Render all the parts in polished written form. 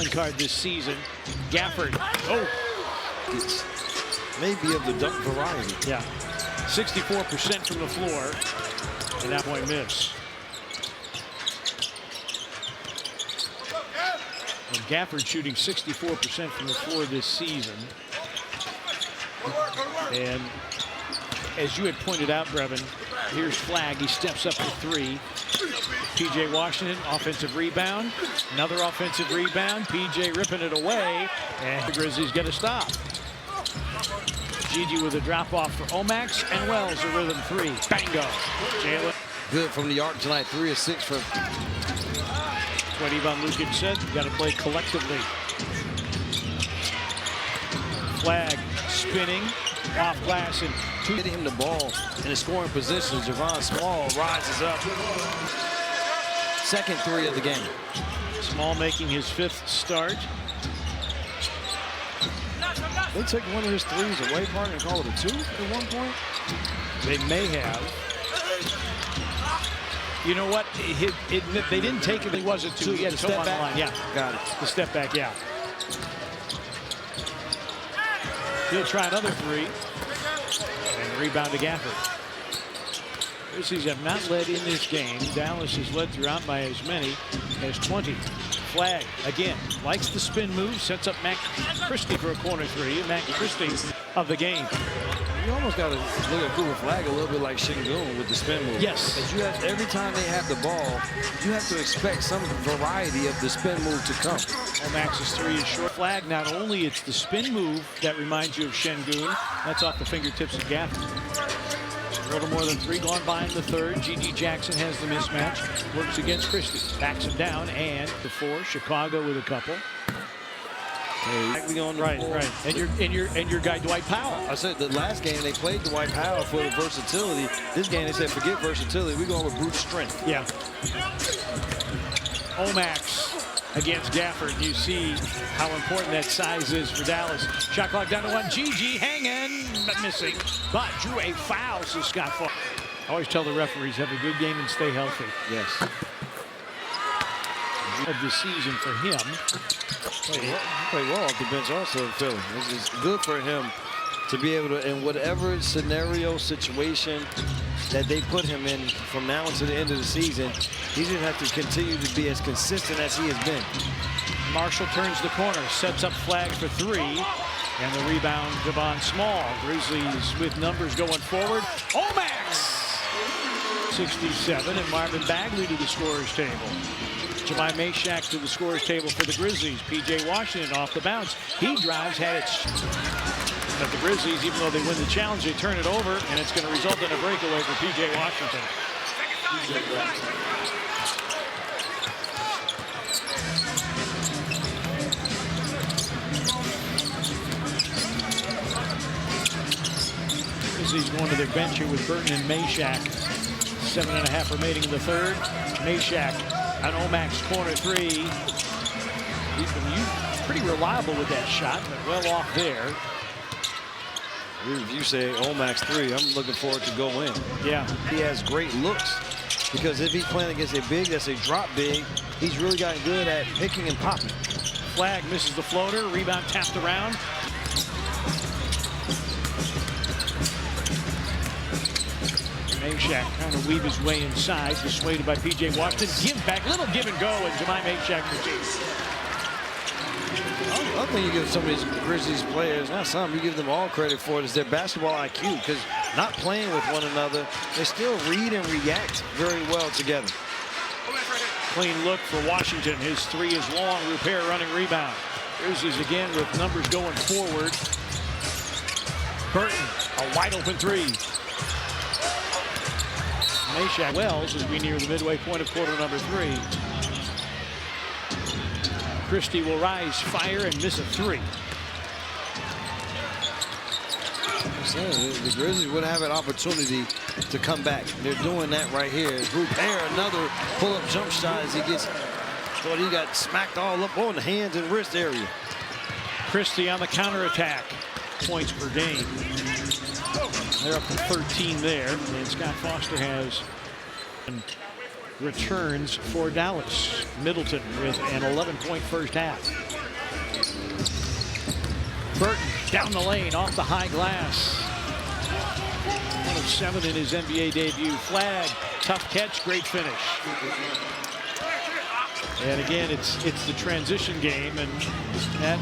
point guard this season. Gafford. Oh. It's maybe of the dunk variety. Yeah. 64% from the floor. And that point miss. And Gafford shooting 64% from the floor this season. And as you had pointed out, Brevin, here's Flagg. He steps up to three. P.J. Washington, offensive rebound. Another offensive rebound. P.J. ripping it away. And the Grizzlies get a stop. Gigi with a drop-off for Omax. And Wells, a rhythm three. Bango. Jalen. Good from the arc tonight. 3 of 6 from. What Ivan Lukic said, you got to play collectively. Flagg spinning off glass and Hitting him the ball in a scoring position. Javon Small rises up. Second 3 of the game. Small making his 5th start. They took one of his threes away, partner, and call it a 2 at one point. They may have. You know what? They didn't take it. He was a 2. He had a step back. Line. Yeah, got it. The step back. Yeah. He'll try another 3. And rebound to Gafford. Grizzlies have not led in this game. Dallas has led throughout by as many as 20. Flagg again likes the spin move, sets up Mac Christie for a corner 3. Mac Christie of the game. You almost got to look at Cooper Flagg a little bit like Şengün with the spin move. Yes. Because you have, every time they have the ball, you have to expect some variety of the spin move to come. Omax's 3 is short. Flagg, not only it's the spin move that reminds you of Şengün, that's off the fingertips of Gafford. A little more than 3 gone by in the 3rd. G.D. Jackson has the mismatch. Works against Christie. Backs him down. And the 4. Chicago with a couple. Right. And your guy Dwight Powell. I said the last game they played Dwight Powell for the versatility. This game they said forget versatility. We're going with brute strength. Yeah. Omax against Gafford. You see how important that size is for Dallas. Shot clock down to 1. Gigi hanging, but missing. But drew a foul, so Scott Foster. I always tell the referees, have a good game and stay healthy. Yes. Of the season for him. Played well off the bench also in Philly. This is good for him to be able to, in whatever scenario, situation that they put him in from now until the end of the season, he's going to have to continue to be as consistent as he has been. Marshall turns the corner, sets up Flagg for 3. And the rebound, Javon Small. Grizzlies with numbers going forward. Omax! 67, and Marvin Bagley to the scorer's table. Jemai Mashack to the scorer's table for the Grizzlies. P.J. Washington off the bounce. He drives, had it. But the Grizzlies, even though they win the challenge, they turn it over, and it's going to result in a breakaway for P.J. Washington. Grizzlies going to their bench here with Burton and Mashack. 7.5 remaining in the 3rd. Mashack on Omax corner 3. He's been pretty reliable with that shot, but well off there. If you say Omax 3, I'm looking forward to go in. Yeah. He has great looks because if he's playing against a big that's a drop big, he's really gotten good at picking and popping. Flagg misses the floater. Rebound tapped around. Mashack trying to weave his way inside, dissuaded by P.J. Washington. Give back, little give and go, and Jemai Mashack receives. I think you give some of these Grizzlies players, not some, you give them all credit for it, is their basketball IQ, because not playing with one another, they still read and react very well together. Clean look for Washington. His 3 is long. Repair running rebound. Grizzlies again with numbers going forward. Burton, a wide open 3. Mashack Wells as we near the midway point of quarter number 3. Christie will rise, fire, and miss a 3. The Grizzlies would have an opportunity to come back. They're doing that right here. Rupert, another pull-up jump shot as he gets, thought he got smacked all up on the hands and wrist area. Christie on the counterattack. Points per game. They're up to 13 there, and Scott Foster has returns for Dallas. Middleton with an 11-point first half. Burton down the lane off the high glass. 1 of 7 in his NBA debut. Flag, tough catch, great finish. And again, it's the transition game, and that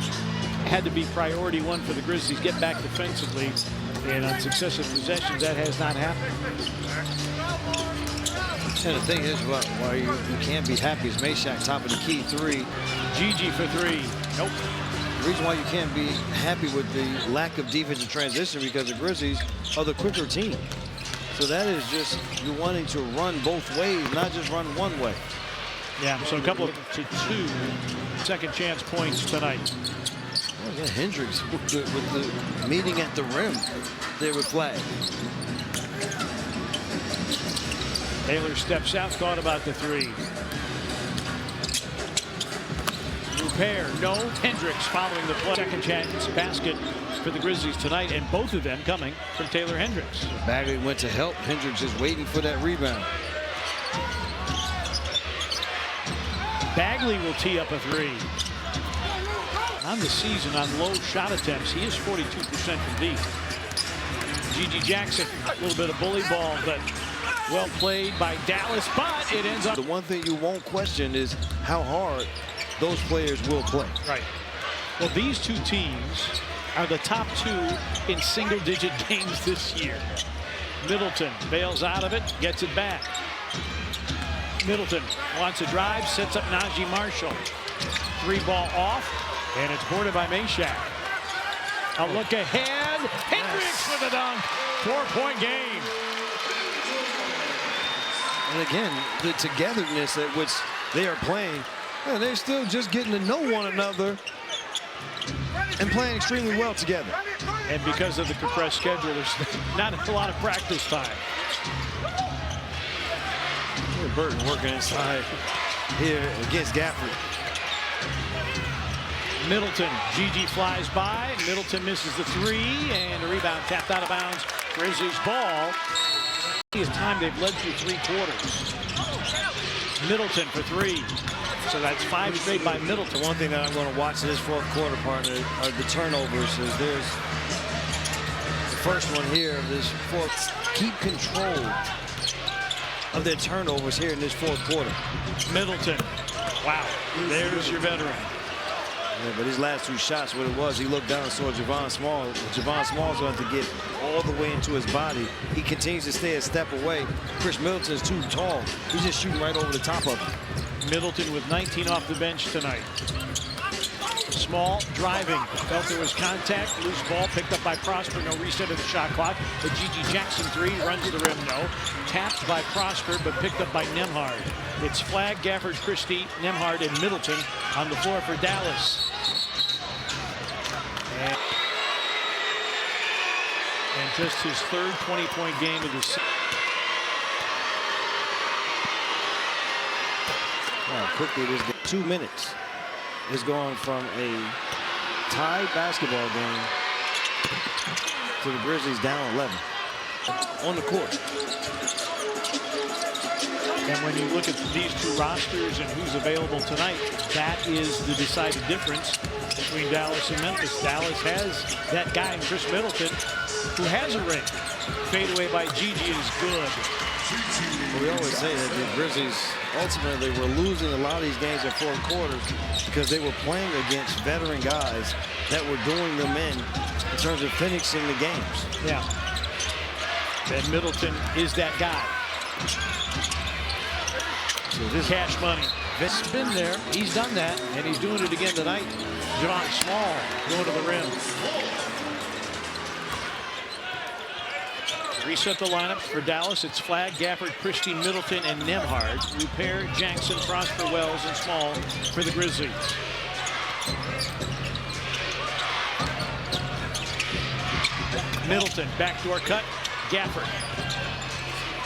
had to be priority 1 for the Grizzlies. Get back defensively, and on successive possessions, that has not happened. And the thing is, why you can't be happy is Meshack top of the key 3. Gigi for 3. Nope. The reason why you can't be happy with the lack of defensive transition because the Grizzlies are the quicker team. So that is just you wanting to run both ways, not just run one way. Yeah, so a couple to 2 second chance points tonight. Oh, yeah, Hendricks with the meeting at the rim there with Flag. Taylor steps out, thought about the 3. Repair, no. Hendricks following the play. Second chance basket for the Grizzlies tonight, and both of them coming from Taylor Hendricks. Bagley went to help. Hendricks is waiting for that rebound. Bagley will tee up a 3. On the season, on low shot attempts, he is 42% from deep. Gigi Jackson, a little bit of bully ball, but well played by Dallas, but it ends up. The one thing you won't question is how hard those players will play. Right. Well, these two teams are the top 2 in single-digit games this year. Middleton bails out of it, gets it back. Middleton wants a drive, sets up Najee Marshall. 3 ball off, and it's boarded by Meshack. A look ahead. Hendricks with a dunk. 4-point game. And again, the togetherness at which they are playing, man, they're still just getting to know one another and playing extremely well together. And because of the compressed schedule, there's not a lot of practice time. Burton working inside here against Gafford. Middleton, Gigi flies by. Middleton misses the 3, and a rebound tapped out of bounds. Grizzlies ball. It's time they've led through 3 quarters. Middleton for 3. So that's 5 straight by Middleton. One thing that I'm going to watch in this 4th quarter, partner, are the turnovers. There's the first one here of this 4th. Keep control of their turnovers here in this 4th quarter. Middleton. Wow. There's your veteran. Yeah, but his last 2 shots, what it was, he looked down and saw Javon Small. Javon Small's going to get all the way into his body. He continues to stay a step away. Chris Middleton is too tall. He's just shooting right over the top of him. Middleton with 19 off the bench tonight. Small driving. Felt there was contact. Loose ball picked up by Prosper. No reset of the shot clock. The Gigi Jackson 3 runs to the rim. No. Tapped by Prosper, but picked up by Nembhard. It's Flag, Gafford, Christie, Nembhard, and Middleton on the floor for Dallas. And just his 3rd 20-point game of the season. Wow, quickly this game. 2 minutes is going from a tied basketball game to the Grizzlies down 11 on the court. And when you look at these 2 rosters and who's available tonight, that is the decided difference between Dallas and Memphis. Dallas has that guy, Chris Middleton, who has a ring. Fade away by Gigi is good. Well, we always say that the Grizzlies ultimately were losing a lot of these games in 4th quarters because they were playing against veteran guys that were doing them in terms of finishing the games. Yeah. And Middleton is that guy. So this Cash money. Vince has been there. He's done that, and he's doing it again tonight. Javon Small going to the rim. Reset the lineups for Dallas. It's Flag, Gafford, Christie, Middleton, and Nembhard. Repair, Jackson, Prosper, Wells, and Small for the Grizzlies. Middleton, backdoor cut. Gafford.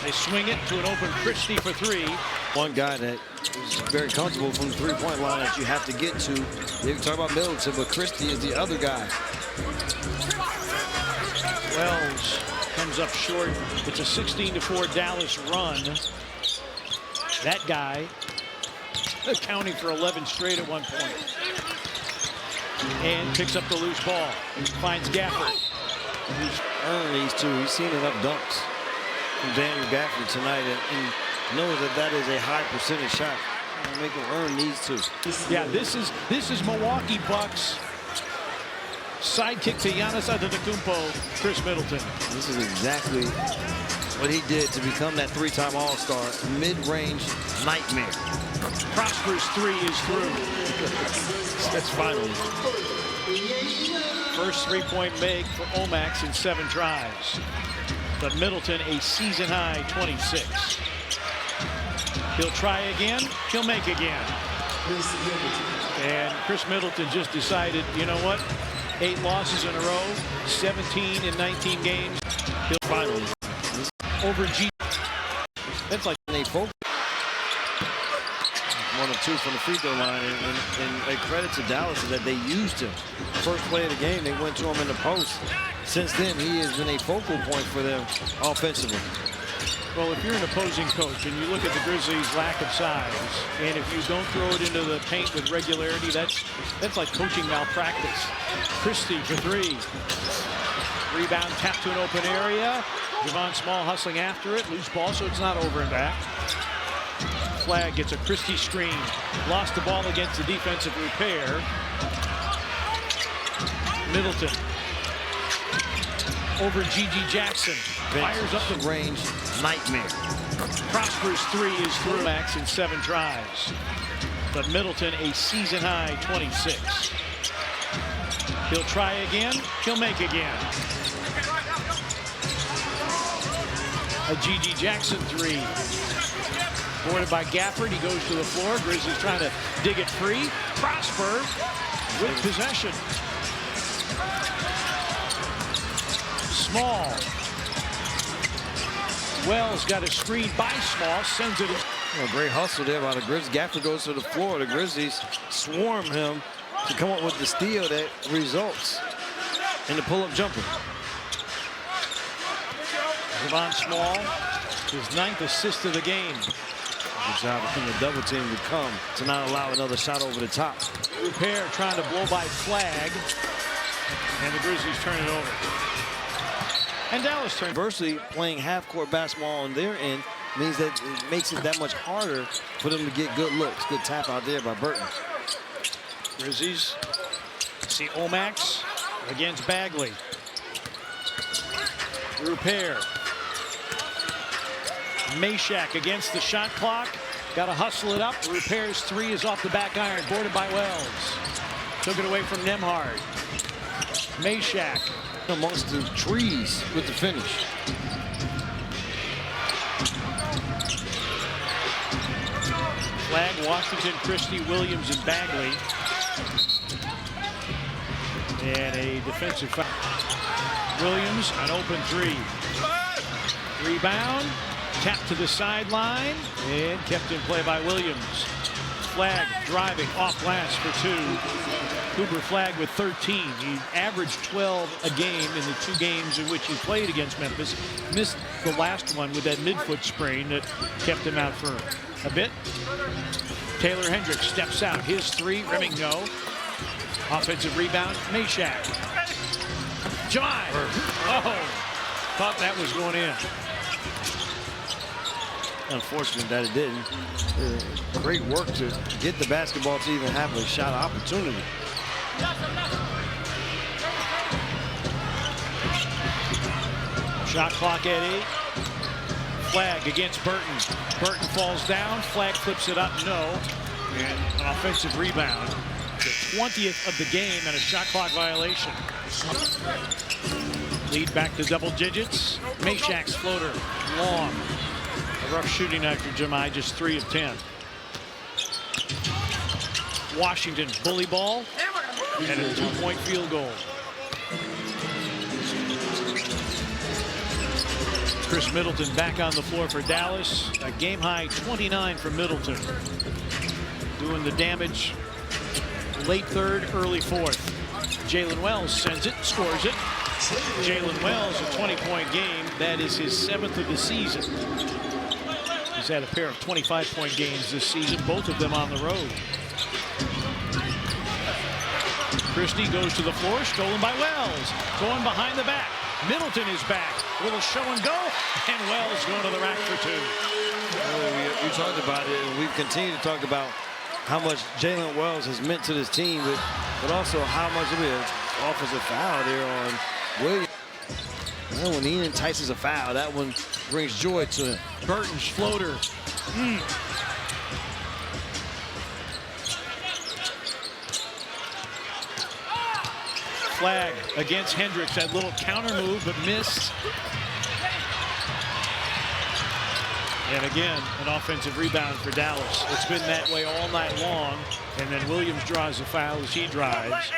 They swing it to an open Christie for 3. One guy that is very comfortable from the 3-point line that you have to get to. You can talk about Middleton, but Christie is the other guy. Wells comes up short. It's a 16-4 Dallas run. That guy accounting for 11 straight at one point. and picks up the loose ball. Finds Gafford. He's earned these two. He's seen enough dunks from Daniel Gafford tonight and knows that that is a high percentage shot. Make him earn these two. Yeah, this is Milwaukee Bucks sidekick to Giannis Antetokounmpo, Chris Middleton. This is exactly what he did to become that three-time All-Star. Mid-range nightmare. Prosper's three is through. That's finally. First three-point make for Omax in 7 tries. But Middleton a season-high 26. He'll try again. He'll make again. And Chris Middleton just decided, you know what? 8 losses in a row, 17 in 19 games. He'll finally over G. That's like they focus. 1 of 2 from the free throw line, and a credit to Dallas is that they used him. First play of the game, they went to him in the post. Since then, he has been a focal point for them offensively. Well, if you're an opposing coach and you look at the Grizzlies' lack of size, and if you don't throw it into the paint with regularity, that's like coaching malpractice. Christie for 3. Rebound tapped to an open area. Javon Small hustling after it. Loose ball, so it's not over and back. Flag gets a Christie screen. Lost the ball against the defensive repair. Middleton. Over G.G. Jackson. Fires up the range. Nightmare. Prosper's 3 is through. Max in 7 tries. But Middleton a season-high 26. He'll try again. He'll make again. A G.G. Jackson 3. Boarded by Gafford. He goes to the floor. Grizzlies trying to dig it free. Prosper with possession. Small. Wells got a screen by Small. Sends it. Great hustle there by the Grizzlies. Gafford goes to the floor. The Grizzlies swarm him to come up with the steal that results in the pull-up jumper. Javon Small, his 9th assist of the game. Good job from the double team to come to not allow another shot over the top. Repair trying to blow by Flag, and the Grizzlies turn it over. And Dallas turns. Conversely, playing half-court basketball on their end means that it makes it that much harder for them to get good looks. Good tap out there by Burton. Grizzlies see Omax against Bagley. Repair. Meshack against the shot clock. Got to hustle it up. Repair's 3 is off the back iron. Boarded by Wells. Took it away from Nembhard. Meshack. Amongst the trees with the finish. Flag, Washington, Christie, Williams, and Bagley. And a defensive foul. Williams, an open 3. Rebound, tapped to the sideline, and kept in play by Williams. Flag driving off glass for 2. Cooper Flag with 13. He averaged 12 a game in the 2 games in which he played against Memphis. Missed the last one with that midfoot sprain that kept him out for a bit. Taylor Hendricks steps out. His 3, rimming no. Offensive rebound, Meshack. Jive. Oh, thought that was going in. Unfortunate that it didn't. Great work to get the basketball to even have a shot opportunity. Shot clock at 8. Flag against Burton. Burton falls down. Flag flips it up. No. And an offensive rebound. The 20th of the game and a shot clock violation. Lead back to double digits. Meshack's floater. Long. A rough shooting night for Jemai. Just 3 of 10. Washington bully ball. And a 2-point field goal. Chris Middleton back on the floor for Dallas. A game-high 29 for Middleton. Doing the damage late 3rd, early 4th. Jalen Wells sends it, scores it. Jalen Wells, a 20-point game. That is his 7th of the season. He's had a pair of 25-point games this season, both of them on the road. Christie goes to the floor, stolen by Wells. Going behind the back. Middleton is back. Little show and go, and Wells going to the rack for two. We talked about it, and we've continued to talk about how much Jalen Wells has meant to this team, but also how much of it offensive foul there on Williams. Well, when he entices a foul, that one brings joy to him. Burton's floater. Flag against Hendricks. That little counter move, but missed. And again, an offensive rebound for Dallas. It's been that way all night long. And then Williams draws a foul as he drives.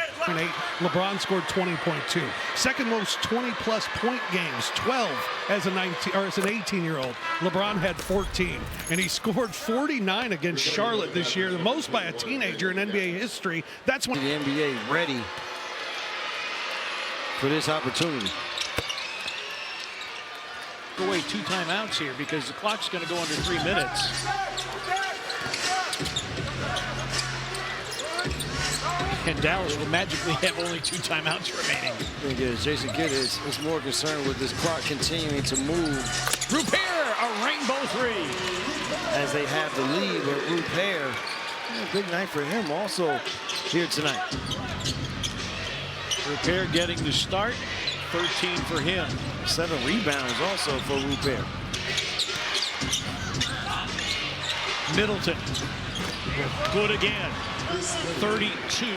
LeBron scored 20.2. Second most 20-plus point games, 12 as an 18-year-old. LeBron had 14, and he scored 49 against Charlotte this year, the most by a teenager in NBA history. That's when the NBA ready for this opportunity. Away 2 timeouts here because the clock's going to go under 3 minutes. And Dallas will magically have only 2 timeouts remaining. I think Jason Kidd is more concerned with this clock continuing to move. Rupert, a rainbow 3. As they have the lead, but Rupert, big night for him also here tonight. Rupert getting the start, 13 for him. 7 rebounds also for Rupert. Middleton, good again, 32.